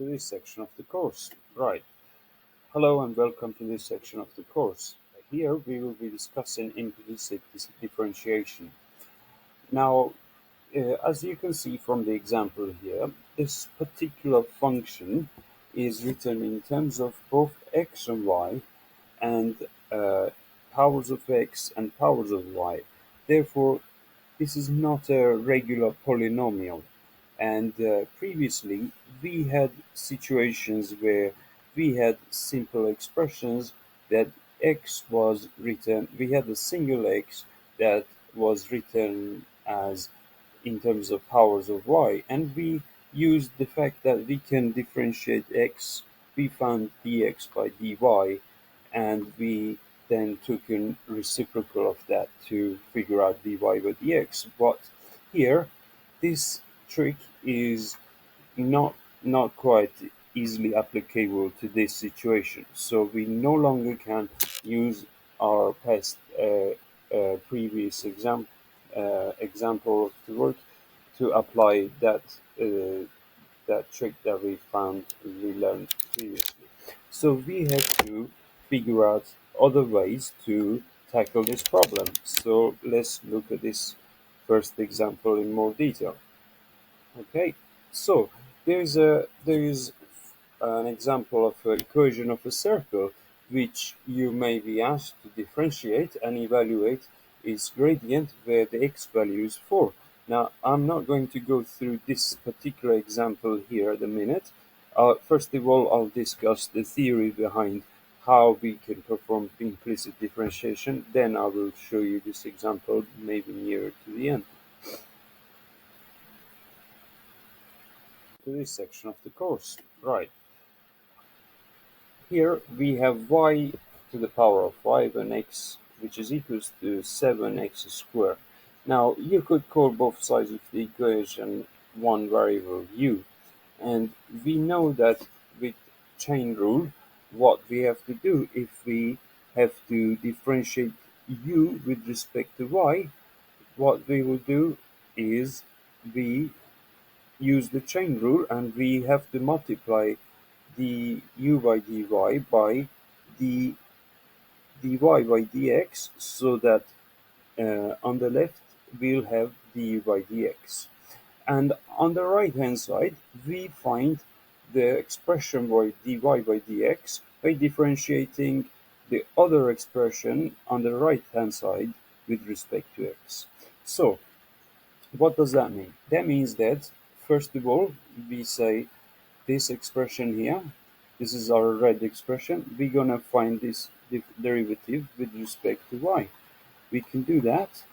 to this section of the course. Right. Hello and welcome to this section of the course. Here we will be discussing implicit differentiation. Now, as you can see from the example here, this particular function is written in terms of both x and y and uh, powers of x and powers of y. Therefore, this is not a regular polynomial. And previously, we had situations where we had simple expressions that x was written, we had a single x that was written as in terms of powers of y, and we used the fact that we can differentiate x, we found dx by dy, and we then took a reciprocal of that to figure out dy by dx. But here, this trick is not not quite easily applicable to this situation. So we no longer can use our past previous example of the work to apply that trick that we learned previously. So we have to figure out other ways to tackle this problem. So let's look at this first example in more detail. Okay, so there is an example of an equation of a circle which you may be asked to differentiate and evaluate its gradient where the x value is 4. Now, I'm not going to go through this particular example here at a minute. First of all, I'll discuss the theory behind how we can perform implicit differentiation. Then I will show you this example maybe nearer to the end. To this section of the course. Right. Here we have y to the power of 5 and x, which is equals to 7x squared. Now, you could call both sides of the equation one variable u, and we know that with chain rule, what we have to do if we have to differentiate u with respect to y, what we will do is we use the chain rule and we have to multiply the u by dy by the dy by dx, so that on the left we'll have du by dx. And on the right hand side, we find the expression by dy by dx by differentiating the other expression on the right hand side with respect to x. So, what does that mean? That means that, first of all, we say this expression here, this is our red expression, we're going to find this derivative with respect to y. We can do that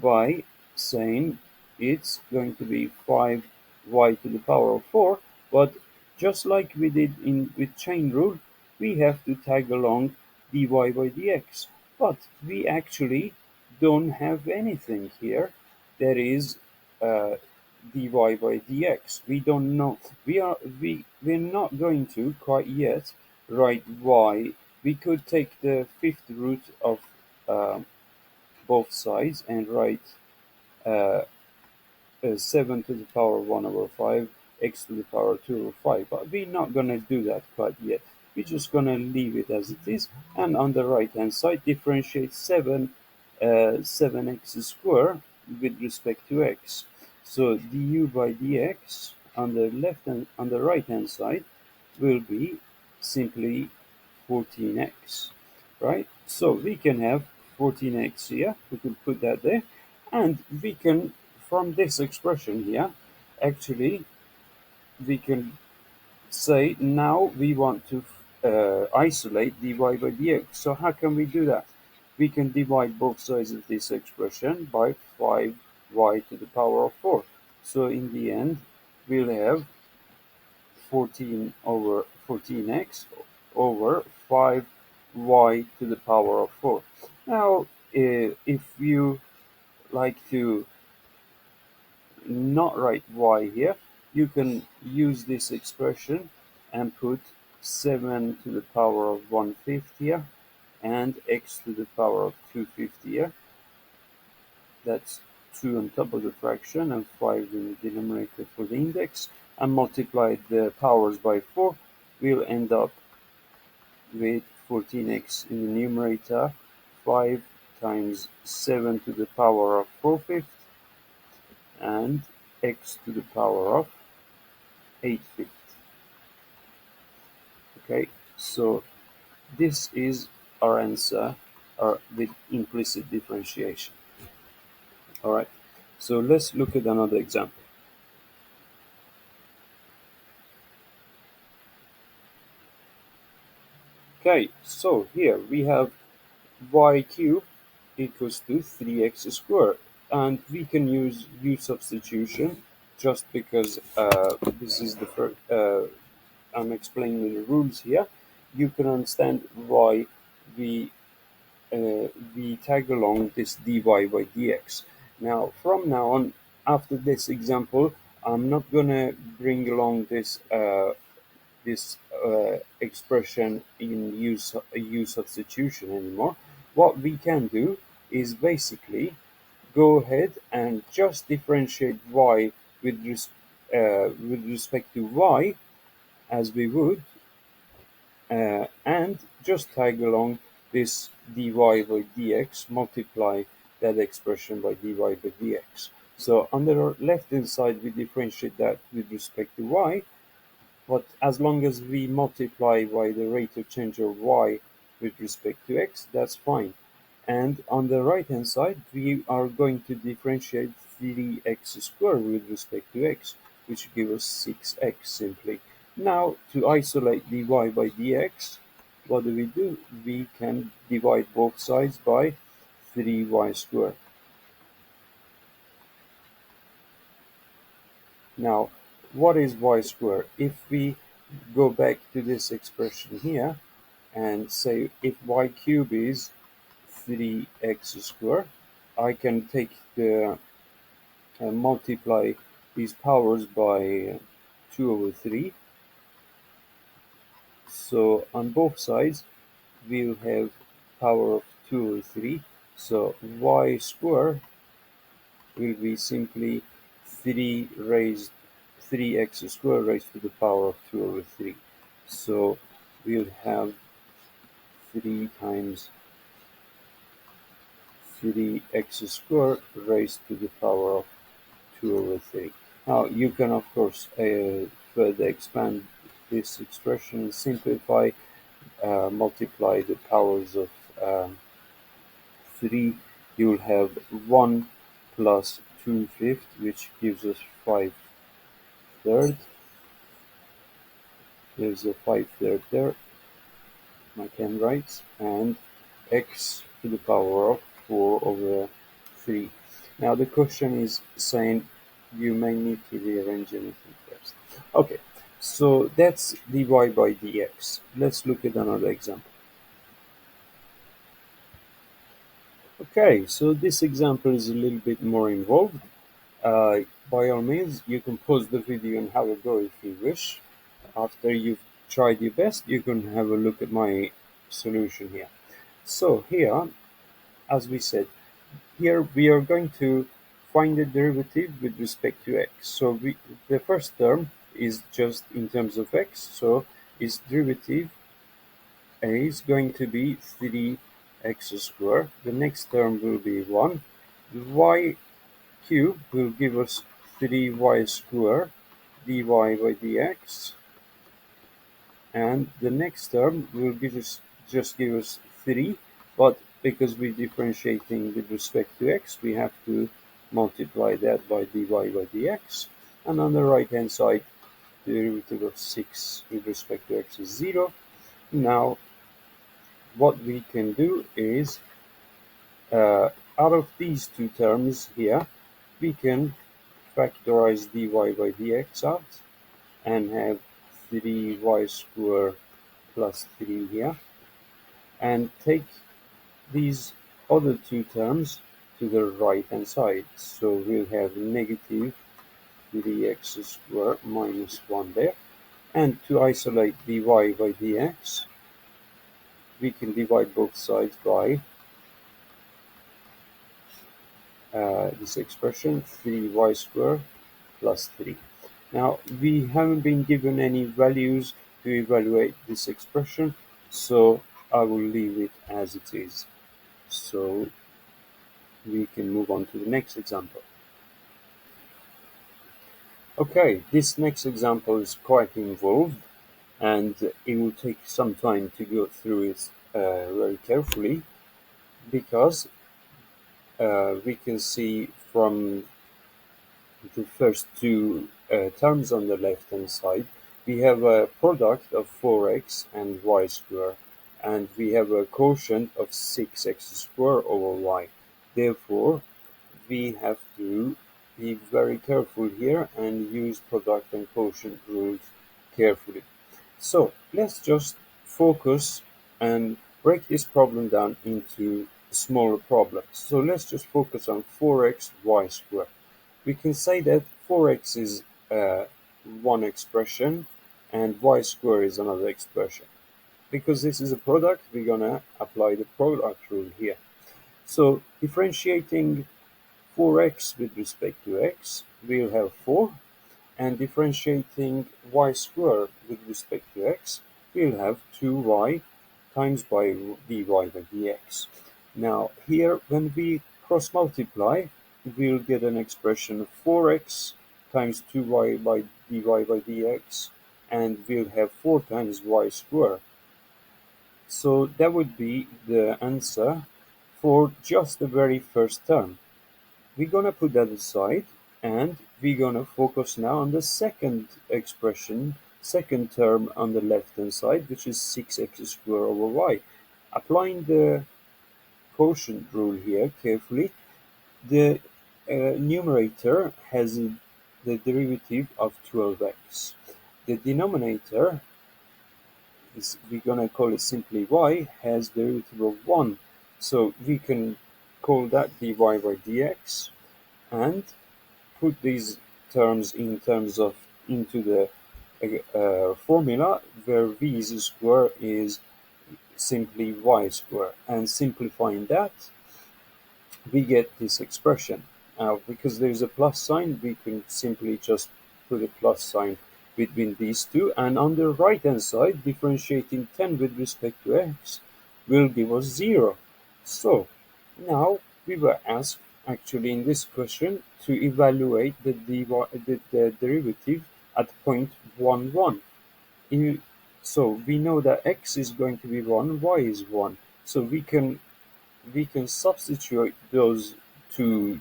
by saying it's going to be 5y to the power of 4, but just like we did with chain rule, we have to tag along dy by dx. But we actually don't have anything here that is uh, dy by dx. We don't know. We're not going to quite yet write y. We could take the fifth root of uh, both sides and write uh, 7 to the power 1 over 5, x to the power 2 over 5. But we're not going to do that quite yet. We're just going to leave it as it is. And on the right hand side, differentiate 7x squared with respect to x. So du by dx on the on the right hand side will be simply 14x, right? So we can have 14x here, we can put that there, and we can, from this expression here, actually, we can say now we want to isolate dy by dx. So how can we do that? We can divide both sides of this expression by 5y to the power of 4. So in the end, we'll have 14 over 14x over 5y to the power of 4. Now, if you like to not write y here, you can use this expression and put 7 to the power of 1/5 here and x to the power of 2/5 here. That's 2 on top of the fraction and 5 in the denominator for the index. and multiply the powers by 4, we'll end up with 14x in the numerator, 5 times 7 to the power of 4 fifths, and x to the power of 8 fifths. Okay, so this is our answer with implicit differentiation. All right, so let's look at another example. Okay, so here we have y cubed equals to 3x squared, and we can use u substitution just because this is the first, I'm explaining the rules here. You can understand why we we tag along this dy by dx. Now, from now on, after this example, I'm not gonna bring along this expression in use substitution anymore. What we can do is basically go ahead and just differentiate y with respect to y as we would, and just tag along this dy by dx, multiply that expression by dy by dx. So on the left hand side, we differentiate that with respect to y, but as long as we multiply by the rate of change of y with respect to x, that's fine. And on the right hand side, we are going to differentiate 3x squared with respect to x, which gives us 6x simply. Now, to isolate dy by dx, what do? We can divide both sides by 3y squared. Now, what is y squared? If we go back to this expression here and say if y cubed is 3x squared, I can take the multiply these powers by 2 over 3. So on both sides, we'll have power of 2 over 3. So y squared will be simply 3x squared raised to the power of 2 over 3. So we'll have 3 times 3x squared raised to the power of 2 over 3. Now you can of course further expand this expression and simplify, multiply the powers of 3. You'll have 1 plus 2 fifths, which gives us 5 thirds. There's a 5 thirds there, my pen writes, and x to the power of 4 over 3. Now the question is saying you may need to rearrange anything first. Okay, so that's dy by dx. Let's look at another example. Okay, so this example is a little bit more involved. Uh, by all means, you can pause the video and have a go if you wish. After you've tried your best, you can have a look at my solution here. So here, as we said, here we are going to find the derivative with respect to x. So the first term is just in terms of x, so its derivative is going to be 3x squared. The next term will be 1. The y cube will give us 3y squared dy by dx, and the next term will just give us 3, but because we're differentiating with respect to x, we have to multiply that by dy by dx. And on the right hand side, the derivative of 6 with respect to x is 0. Now what we can do is, out of these two terms here, we can factorize dy by dx out and have 3y squared plus 3 here, and take these other two terms to the right hand side. So we'll have negative 3x squared minus 1 there. And to isolate dy by dx, we can divide both sides by this expression 3y squared plus 3. Now, we haven't been given any values to evaluate this expression, so I will leave it as it is. So we can move on to the next example. Okay, this next example is quite involved, and it will take some time to go through it very carefully, because we can see from the first two terms on the left-hand side, we have a product of 4x and y squared, and we have a quotient of 6x squared over y. Therefore, we have to be very careful here and use product and quotient rules carefully. So let's just focus and break this problem down into smaller problems. So let's just focus on 4x y squared. We can say that 4x is one expression and y squared is another expression. Because this is a product, we're gonna apply the product rule here. So differentiating 4x with respect to x, we'll have 4, and differentiating y squared with respect to x, we'll have 2y times by dy by dx. Now here, when we cross multiply, we'll get an expression of 4x times 2y by dy by dx, and we'll have 4 times y squared. So that would be the answer for just the very first term. We're gonna put that aside, and we're gonna focus now on the second expression, second term on the left hand side, which is 6x squared over y. Applying the quotient rule here carefully, the numerator has the derivative of 12x. The denominator is, we're gonna call it simply y, has derivative of 1. So we can call that dy by dx, and put these terms in terms of into the formula, where v square is simply y square, and simplifying that, we get this expression. Now, because there's a plus sign, we can simply just put a plus sign between these two, and on the right hand side, differentiating 10 with respect to x will give us 0. So now we were asked, actually, in this question, to evaluate the derivative at point 1, 1. So we know that x is going to be 1, y is 1. So we can substitute those two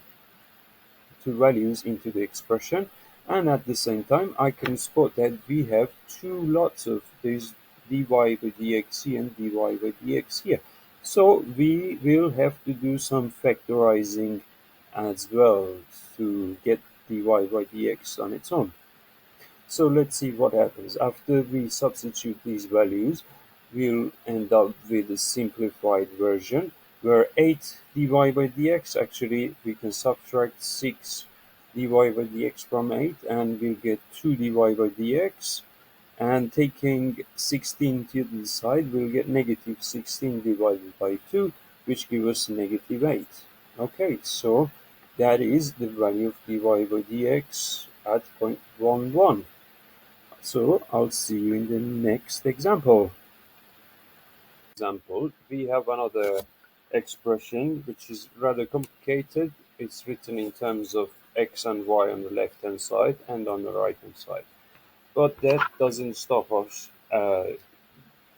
two values into the expression, and at the same time I can spot that we have two lots of these dy by dx here and dy by dx here. So we will have to do some factorizing as well to get dy by dx on its own. So let's see what happens. After we substitute these values, we'll end up with a simplified version where 8 dy by dx, actually we can subtract 6 dy by dx from 8, and we'll get 2 dy by dx, and taking 16 to the side, we'll get negative 16 divided by 2, which gives us negative 8. Okay, so that is the value of dy by dx at point 1, 1. So I'll see you in the next example. We have another expression which is rather complicated. It's written in terms of x and y on the left hand side and on the right hand side. But that doesn't stop us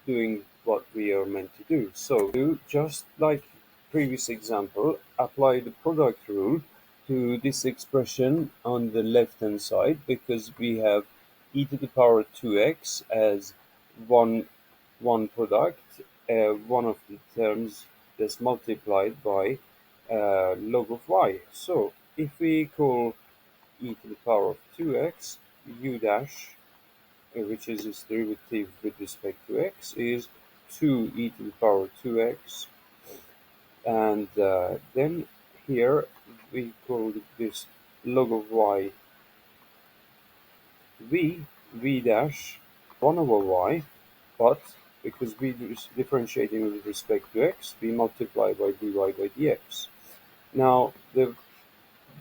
doing what we are meant to do. So just like previous example, apply the product rule to this expression on the left hand side, because we have e to the power 2x as one product, one of the terms that's multiplied by log of y. So if we call e to the power of 2x, u dash, which is its derivative with respect to x, is 2e to the power 2x, and then here we call this log of y v dash 1 over y, but because we differentiating with respect to x, we multiply by dy by dx. Now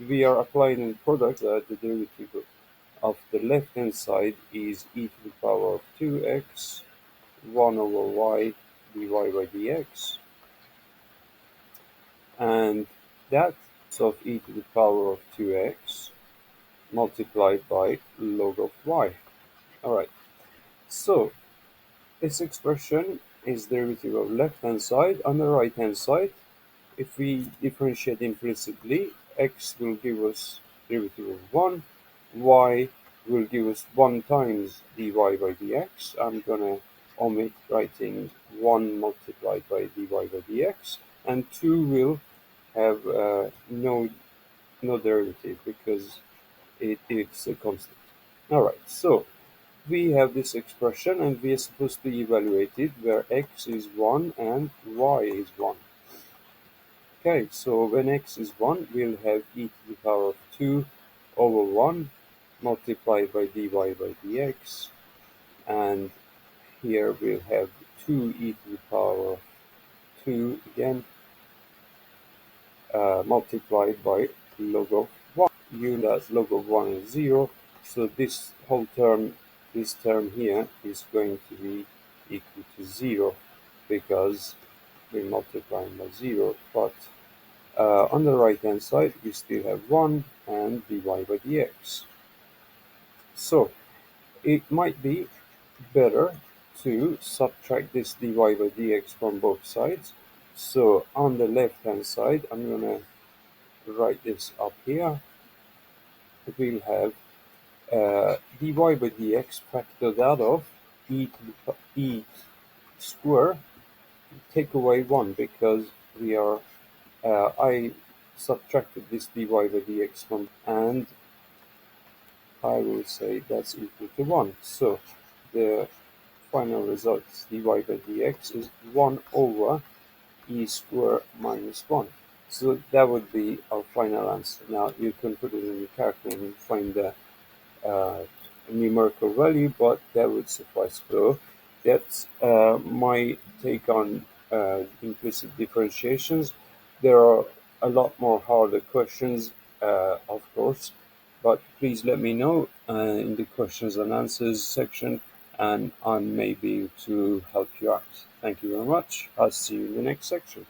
we are applying in product the derivative of the left hand side is e to the power of 2x 1 over y dy by dx, and that of e to the power of 2x multiplied by log of y. Alright, so this expression is derivative of left hand side. On the right hand side, if we differentiate implicitly, x will give us derivative of 1, y will give us 1 times dy by dx. I'm gonna omit writing 1 multiplied by dy by dx, and 2 will have no derivative because it is a constant. Alright, so we have this expression and we are supposed to evaluate it where x is 1 and y is 1. Okay, so when x is 1, we'll have e to the power of 2 over 1 multiplied by dy by dx, and here we'll have 2 e to the power of 2 again multiplied by log of 1. You know that log of 1 is 0, so this whole term, this term here is going to be equal to 0 because we're multiplying by 0, but on the right hand side we still have 1 and dy by dx. So it might be better to subtract this dy by dx from both sides. So on the left hand side I'm gonna write this up here. We'll have dy by dx factored out of e square, take away 1 because we are I subtracted this dy by dx from, and I will say that's equal to 1. So the final result dy by dx is 1 over e square minus 1. So that would be our final answer. Now you can put it in your calculator and find the uh, numerical value, but that would suffice. So that's my take on implicit differentiations. There are a lot more harder questions, of course, but please let me know in the questions and answers section, and I may be able to help you out. Thank you very much. I'll see you in the next section.